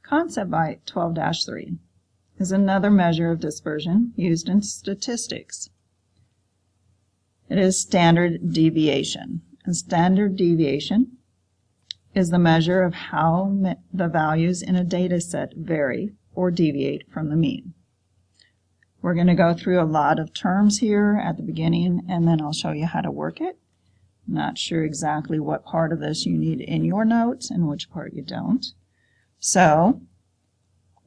Concept byte 12-3 is another measure of dispersion used in statistics. It is standard deviation. And standard deviation is the measure of how the values in a data set vary or deviate from the mean. We're going to go through a lot of terms here at the beginning, and then I'll show you how to work it. Not sure exactly what part of this you need in your notes and which part you don't. So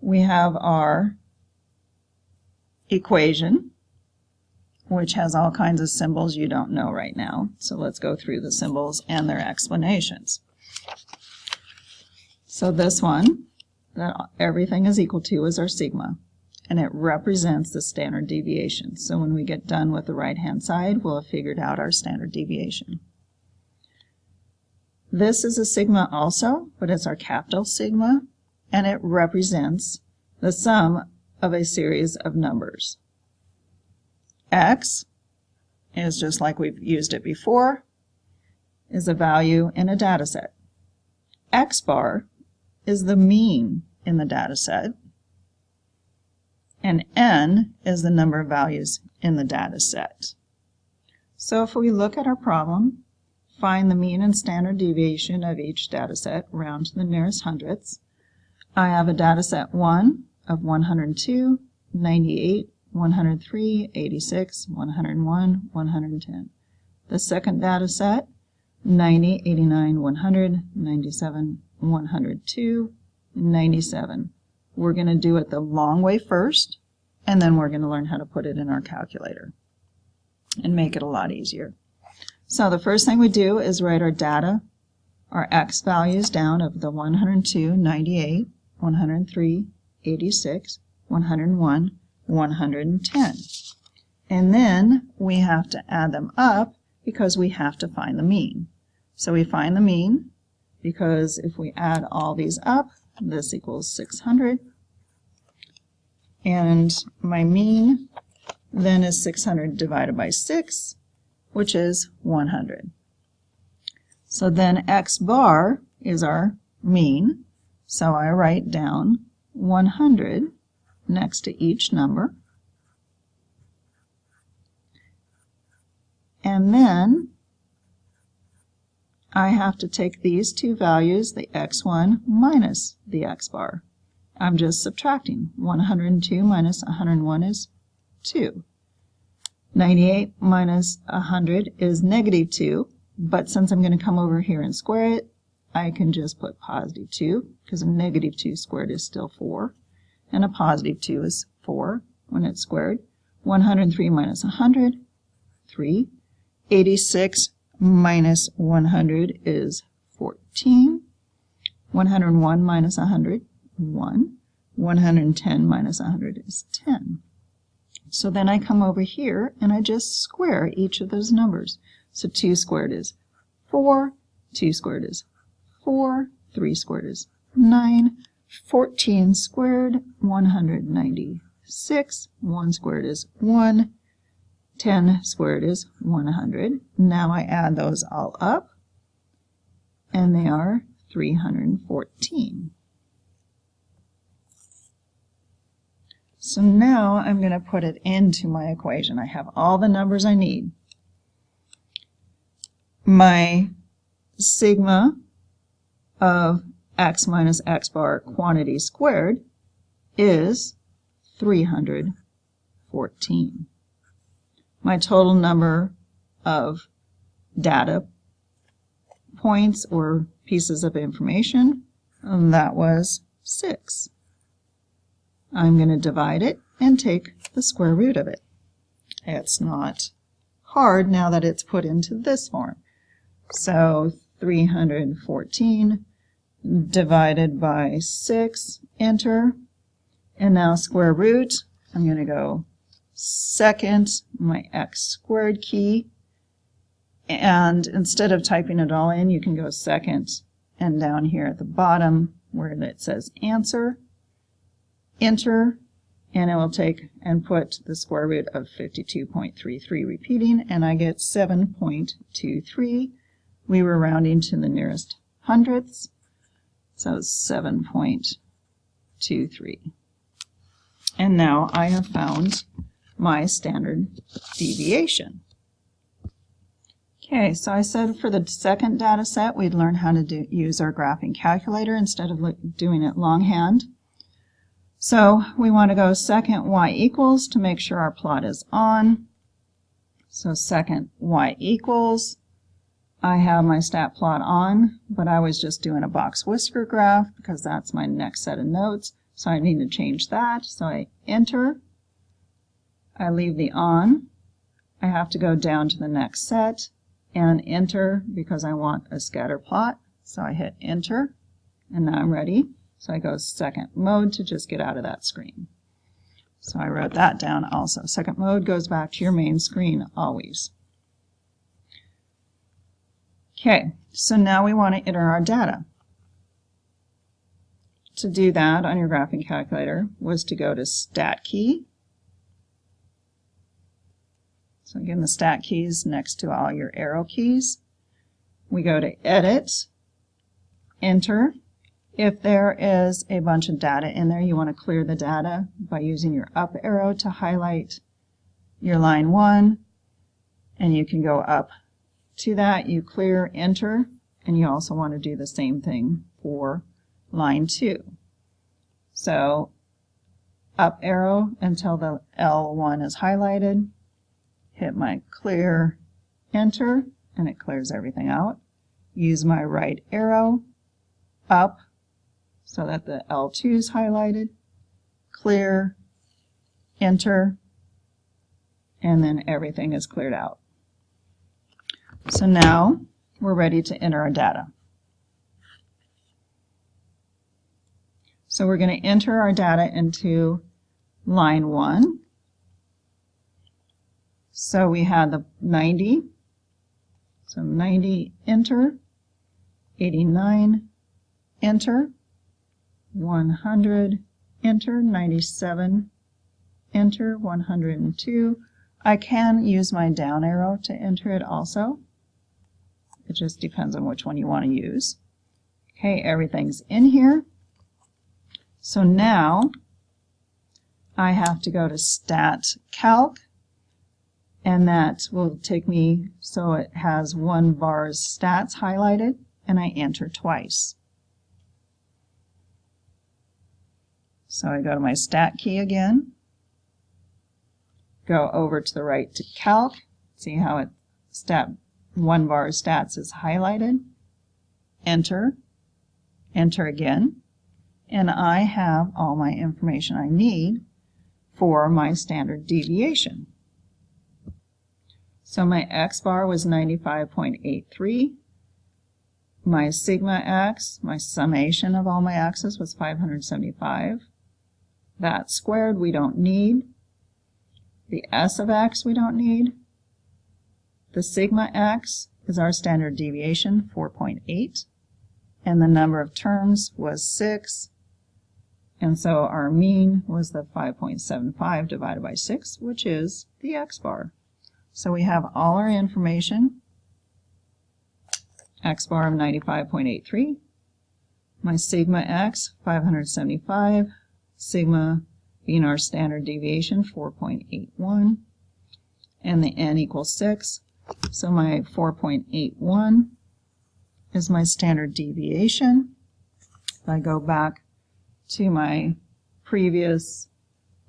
we have our equation, which has all kinds of symbols you don't know right now. So let's go through the symbols and their explanations. So this one, that everything is equal to, is our sigma, and it represents the standard deviation. So when we get done with the right-hand side, we'll have figured out our standard deviation. This is a sigma also, but it's our capital sigma, and it represents the sum of a series of numbers. X is, just like we've used it before, is a value in a data set. X bar is the mean in the data set, and n is the number of values in the data set. So if we look at our problem, find the mean and standard deviation of each data set, round to the nearest hundredths. I have a data set 1 of 102, 98, 103, 86, 101, 110. The second data set, 90, 89, 100, 97, 102, 97. We're going to do it the long way first, and then we're going to learn how to put it in our calculator and make it a lot easier. So the first thing we do is write our data, our x values down of the 102, 98, 103, 86, 101, 110. And then we have to add them up because we have to find the mean. So we find the mean because if we add all these up, this equals 600. And my mean then is 600 divided by 6, which is 100. So then x bar is our mean. So I write down 100 next to each number. And then I have to take these two values, the x1 minus the x bar. I'm just subtracting. 102 minus 101 is 2. 98 minus 100 is negative 2, but since I'm going to come over here and square it, I can just put positive 2, because a negative 2 squared is still 4, and a positive 2 is 4 when it's squared. 103 minus 100, 3. 86 minus 100 is 14. 101 minus 100, 1. 110 minus 100 is 10. So then I come over here and I just square each of those numbers. So 2 squared is 4, 2 squared is 4, 3 squared is 9, 14 squared, 196, 1 squared is 1, 10 squared is 100. Now I add those all up, and they are 314. So now I'm going to put it into my equation. I have all the numbers I need. My sigma of x minus x bar quantity squared is 314. My total number of data points or pieces of information, that was 6. I'm going to divide it and take the square root of it. It's not hard now that it's put into this form. So 314 divided by 6, enter, and now square root, I'm going to go second my x squared key, and instead of typing it all in, you can go second, and down here at the bottom where it says answer, enter, and it will take and put the square root of 52.33 repeating, and I get 7.23. We were rounding to the nearest hundredths, so 7.23. 7.23. And now I have found my standard deviation. Okay, so I said for the second data set we'd learn how to use our graphing calculator instead of doing it longhand. So we want to go second y equals to make sure our plot is on. So second y equals, I have my stat plot on, but I was just doing a box whisker graph because that's my next set of notes. So I need to change that. So I enter. I leave the on. I have to go down to the next set and enter because I want a scatter plot. So I hit enter, and now I'm ready. So I go second mode to just get out of that screen. So I wrote that down also. Second mode goes back to your main screen always. Okay, so now we want to enter our data. To do that on your graphing calculator was to go to Stat Key. So again, the Stat key is next to all your arrow keys. We go to Edit, Enter. If there is a bunch of data in there, you want to clear the data by using your up arrow to highlight your line 1, and you can go up to that, you clear, enter, and you also want to do the same thing for line 2. So up arrow until the L1 is highlighted, hit my clear, enter, and it clears everything out. Use my right arrow up so that the L2 is highlighted, clear, enter, and then everything is cleared out. So now we're ready to enter our data. So we're going to enter our data into line 1. So we had the 90, so 90, enter, 89, enter, 100, enter, 97, enter, 102. I can use my down arrow to enter it also. It just depends on which one you want to use. Okay, everything's in here. So now I have to go to Stat Calc, and that will take me so it has one bar's stats highlighted, and I enter twice. So I go to my Stat key again, go over to the right to Calc, see how it one bar stats is highlighted, enter, enter again, and I have all my information I need for my standard deviation. So my X bar was 95.83. My sigma X, my summation of all my X's, was 575. That squared we don't need. The S of X we don't need. The sigma X is our standard deviation, 4.8. And the number of terms was 6. And so our mean was the 5.75 divided by 6, which is the X bar. So we have all our information. X bar of 95.83. My sigma X, 575. Sigma being our standard deviation, 4.81. And the N equals 6. So my 4.81 is my standard deviation. If I go back to my previous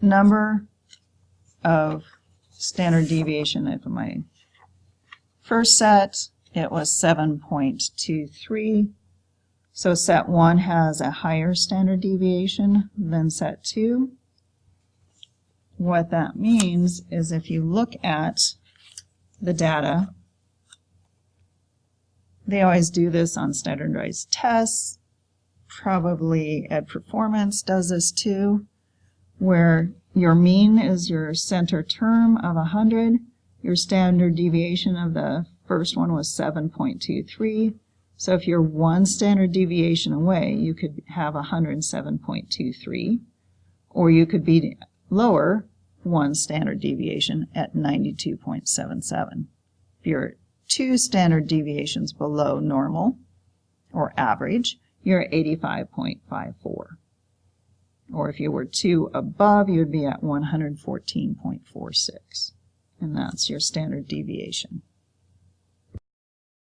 number of standard deviation of my first set, it was 7.23. So set 1 has a higher standard deviation than set 2. What that means is if you look at the data, they always do this on standardized tests. Probably Ed Performance does this too, where your mean is your center term of 100. Your standard deviation of the first one was 7.23. So if you're one standard deviation away, you could have 107.23, or you could be lower one standard deviation at 92.77. If you're 2 standard deviations below normal or average, you're at 85.54. Or if you were 2 above, you would be at 114.46. And that's your standard deviation.